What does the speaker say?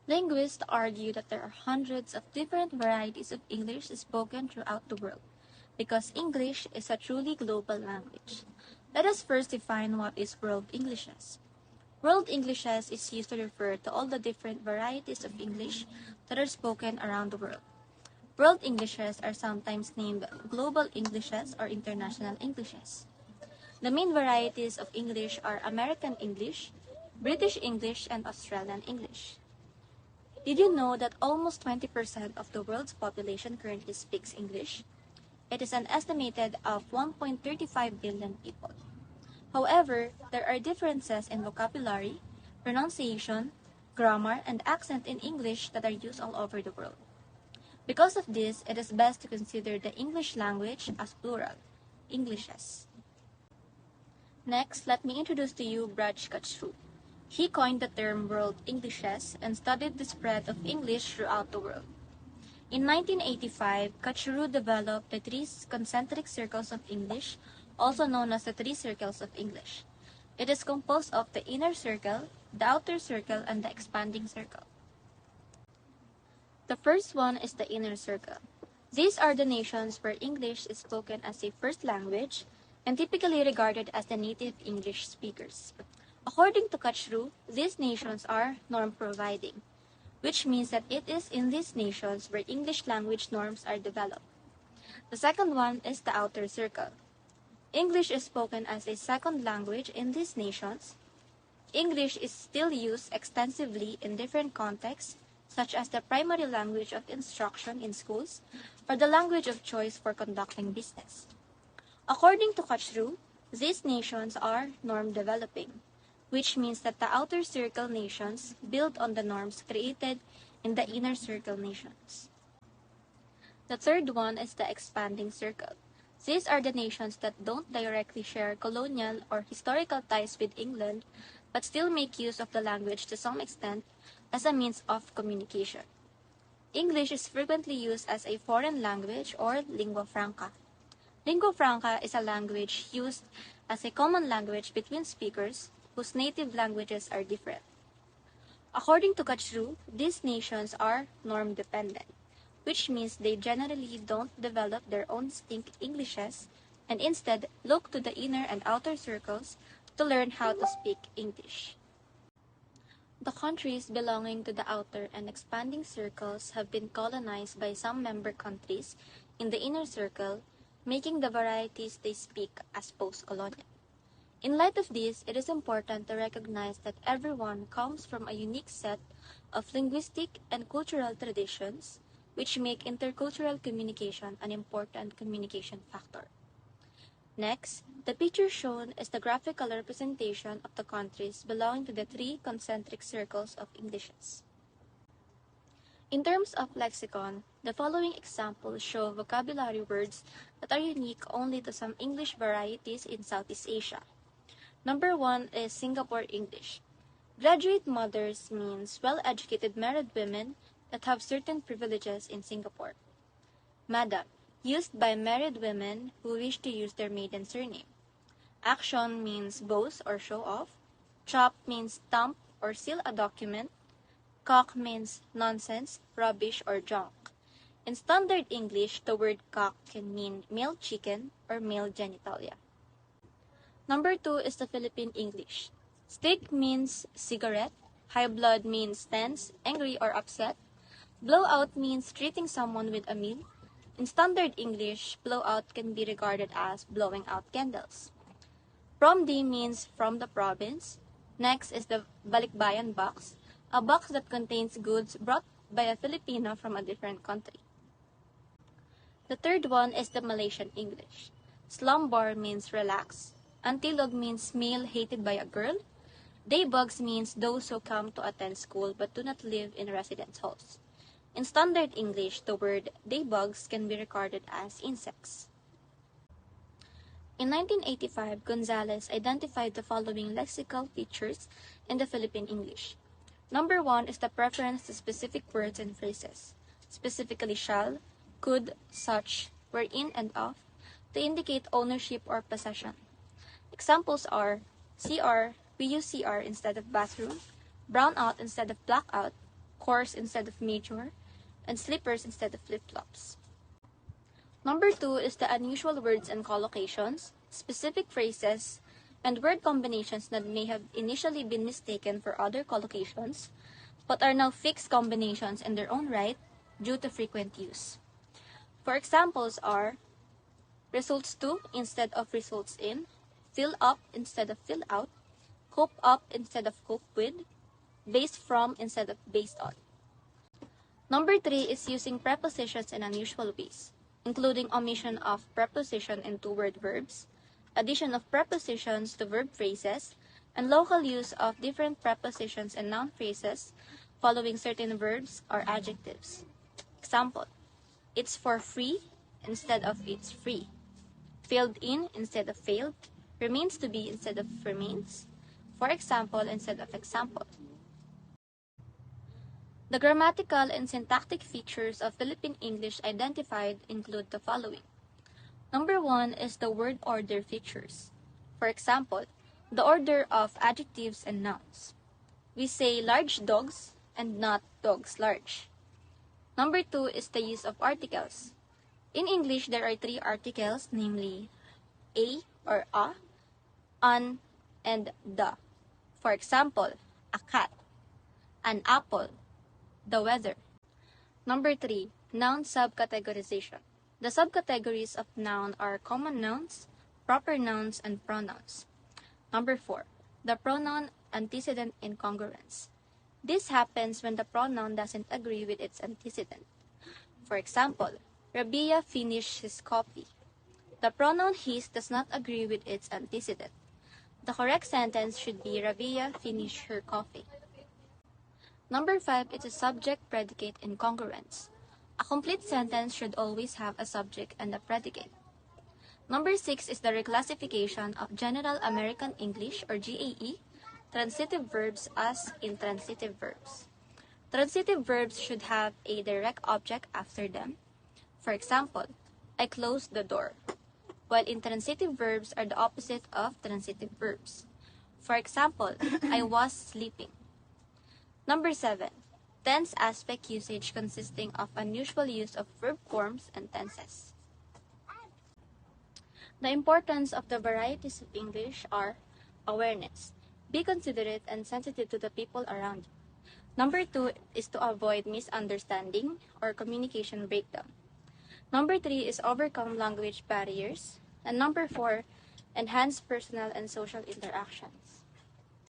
Linguists argue that there are hundreds of different varieties of English spoken throughout the world, because English is a truly global language. Let us first define what is World Englishes. World Englishes is used to refer to all the different varieties of English that are spoken around the world. World Englishes are sometimes named Global Englishes or International Englishes. The main varieties of English are American English, British English, and Australian English. Did you know that almost 20% of the world's population currently speaks English? It is an estimated of 1.35 billion people. However, there are differences in vocabulary, pronunciation, grammar, and accent in English that are used all over the world. Because of this, it is best to consider the English language as plural, Englishes. Next, let me introduce to you Braj Kachru. He coined the term World Englishes and studied the spread of English throughout the world. In 1985, Kachru developed the three concentric circles of English, also known as the three circles of English. It is composed of the inner circle, the outer circle, and the expanding circle. The first one is the inner circle. These are the nations where English is spoken as a first language and typically regarded as the native English speakers. According to Kachru, these nations are norm-providing, which means that it is in these nations where English language norms are developed. The second one is the outer circle. English is spoken as a second language in these nations. English is still used extensively in different contexts, such as the primary language of instruction in schools or the language of choice for conducting business. According to Kachru, these nations are norm-developing, which means that the outer circle nations build on the norms created in the inner circle nations. The third one is the expanding circle. These are the nations that don't directly share colonial or historical ties with England, but still make use of the language to some extent as a means of communication. English is frequently used as a foreign language or lingua franca. Lingua franca is a language used as a common language between speakers whose native languages are different. According to Kachru, these nations are norm-dependent, which means they generally don't develop their own distinct Englishes and instead look to the inner and outer circles to learn how to speak English. The countries belonging to the outer and expanding circles have been colonized by some member countries in the inner circle, making the varieties they speak as post-colonial. In light of this, it is important to recognize that everyone comes from a unique set of linguistic and cultural traditions, which make intercultural communication an important communication factor. Next, the picture shown is the graphical representation of the countries belonging to the three concentric circles of Englishes. In terms of lexicon, the following examples show vocabulary words that are unique only to some English varieties in Southeast Asia. Number 1 is Singapore English. Graduate mothers means well-educated married women that have certain privileges in Singapore. Madam, used by married women who wish to use their maiden surname. Action means boast or show off. Chop means stamp or seal a document. Cock means nonsense, rubbish, or junk. In standard English, the word cock can mean male chicken or male genitalia. Number 2 is the Philippine English. Stick means cigarette. High blood means tense, angry, or upset. Blowout means treating someone with a meal. In standard English, blowout can be regarded as blowing out candles. From D means from the province. Next is the balikbayan box, a box that contains goods brought by a Filipino from a different country. The third one is the Malaysian English. Slumber means relax. Antilog means male hated by a girl. Daybugs means those who come to attend school but do not live in residence halls. In standard English, the word daybugs can be regarded as insects. In 1985, Gonzalez identified the following lexical features in the Philippine English. Number 1 is the preference to specific words and phrases, specifically shall, could, such, were in and of, to indicate ownership or possession. Examples are CR, we use CR instead of bathroom, brown out instead of blackout, coarse instead of mature, and slippers instead of flip-flops. Number 2 is the unusual words and collocations, specific phrases, and word combinations that may have initially been mistaken for other collocations, but are now fixed combinations in their own right due to frequent use. For examples are results to instead of results in, fill up instead of fill out, cope up instead of cope with, based from instead of based on. Number 3 is using prepositions in unusual ways, including omission of preposition in two-word verbs, addition of prepositions to verb phrases, and local use of different prepositions and noun phrases following certain verbs or adjectives. Example, it's for free instead of it's free, filled in instead of failed, remains to be instead of remains, for example instead of example. The grammatical and syntactic features of Philippine English identified include the following. Number 1 is the word order features. For example, the order of adjectives and nouns. We say large dogs and not dogs large. Number 2 is the use of articles. In English, there are 3 articles, namely a or a, an, and the. For example, a cat, an apple, the weather. Number 3, noun subcategorization. The subcategories of noun are common nouns, proper nouns, and pronouns. Number 4, the pronoun antecedent incongruence. This happens when the pronoun doesn't agree with its antecedent. For example, Rabia finished his coffee. The pronoun his does not agree with its antecedent. The correct sentence should be Rabia finished her coffee. Number 5 is a subject-predicate incongruence. A complete sentence should always have a subject and a predicate. Number 6 is the reclassification of General American English or GAE, transitive verbs as intransitive verbs. Transitive verbs should have a direct object after them. For example, I closed the door, while intransitive verbs are the opposite of transitive verbs. For example, I was sleeping. Number 7, tense aspect usage consisting of unusual use of verb forms and tenses. The importance of the varieties of English are awareness. Be considerate and sensitive to the people around you. Number 2 is to avoid misunderstanding or communication breakdown. Number 3 is overcome language barriers. And number 4, enhance personal and social interaction.